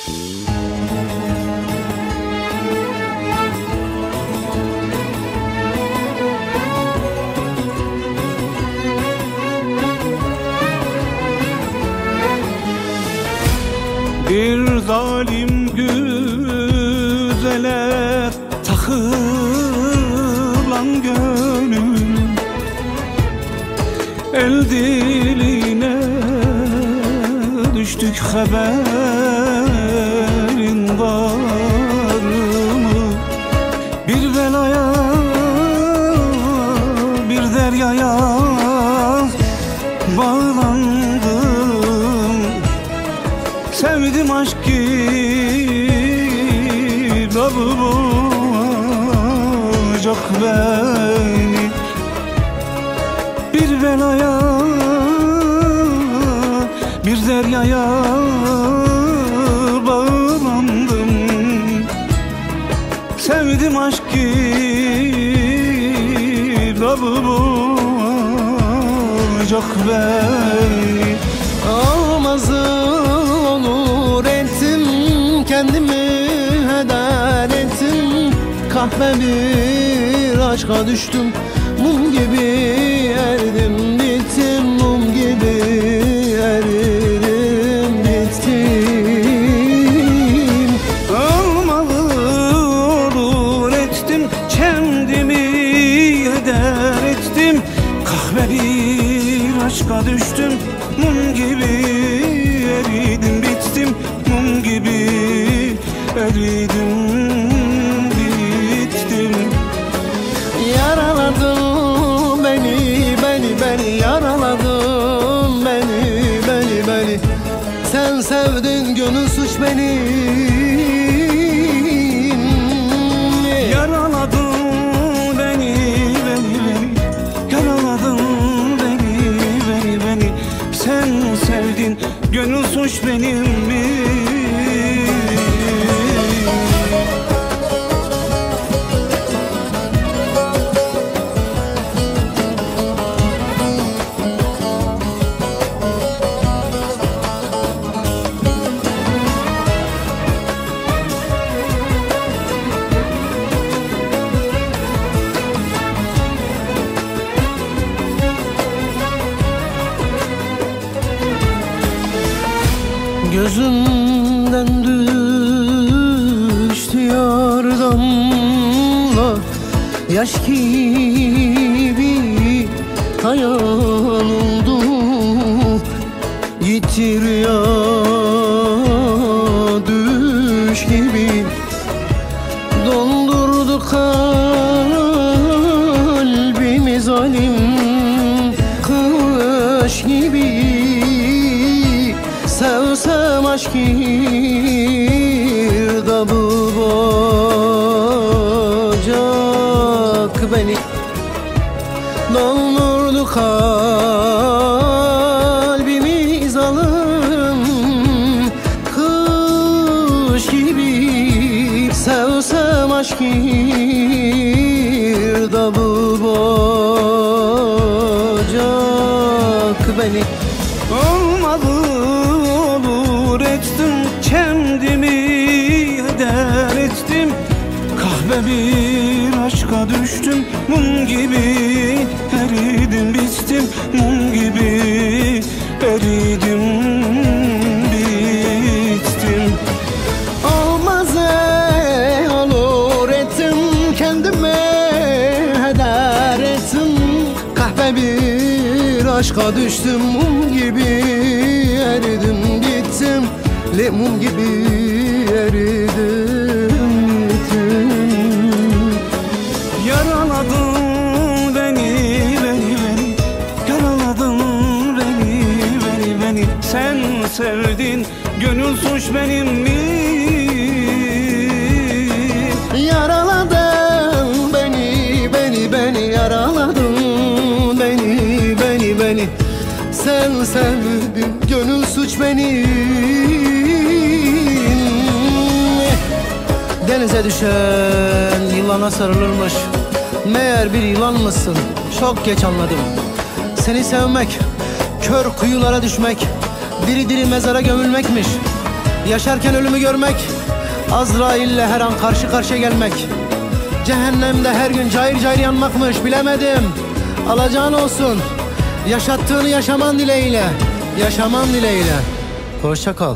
Bir zalim güzele takılan gönül, el diline düştük haberin var mı? Bir belaya, bir deryaya bağlandım. Sevdim aşk girdabı boğacak beni. Bir belaya, bir deryaya bağlandım. Sevdim aşk girdabı boğacak beni. Almazım olur ettim, kendimi heder ettim. Kahve bir aşka düştüm, mum gibi erdim bittim. Mum gibi eridim bittim. Almalı olur ettim, kendimi heder ettim. Kahve bir aşka düştüm, mum gibi eridim bittim. Mum gibi eridim bittim. Yaraladın beni, beni yaraladın beni. Sen sevdin, gönül suç benim. Yaraladın beni, yaraladın beni. Sen sevdin, gönül suç benim mi? Gözümden düştü yar damla, yaş gibi hayal oldu. Yitir ya düş gibi doldurdu kalbimi zalim kış gibi. Sevsem aşk girdabı boğacak beni. Doldurdu kalbimi zalim kış gibi. Sevsem aşk girdabı boğacak beni. Olmadı olur ettim, kendimi heder ettim. Kahve bir aşka düştüm, mum gibi eridim bittim. Mum gibi eridim bittim. Olmaz olur ettim, kendimi heder ettim. Kahve bir aşka düştüm, mum gibi eridim bittim. Mum gibi eridim bittim. Yaraladın beni, yaraladın beni. Sen sevdin, gönül suç benim mi? Yaraladın beni yaraladın beni. Sen sevdin, gönül suç benim. Denize düşen yılana sarılırmış, meğer bir yılan mısın? Çok geç anladım. Seni sevmek, kör kuyulara düşmek, diri diri mezara gömülmekmiş. Yaşarken ölümü görmek, Azrail'le her an karşı karşıya gelmek. Cehennemde her gün cayır cayır yanmakmış, bilemedim. Alacağın olsun. Yaşattığını yaşaman dileğiyle. Yaşaman dileğiyle. Hoşça kal.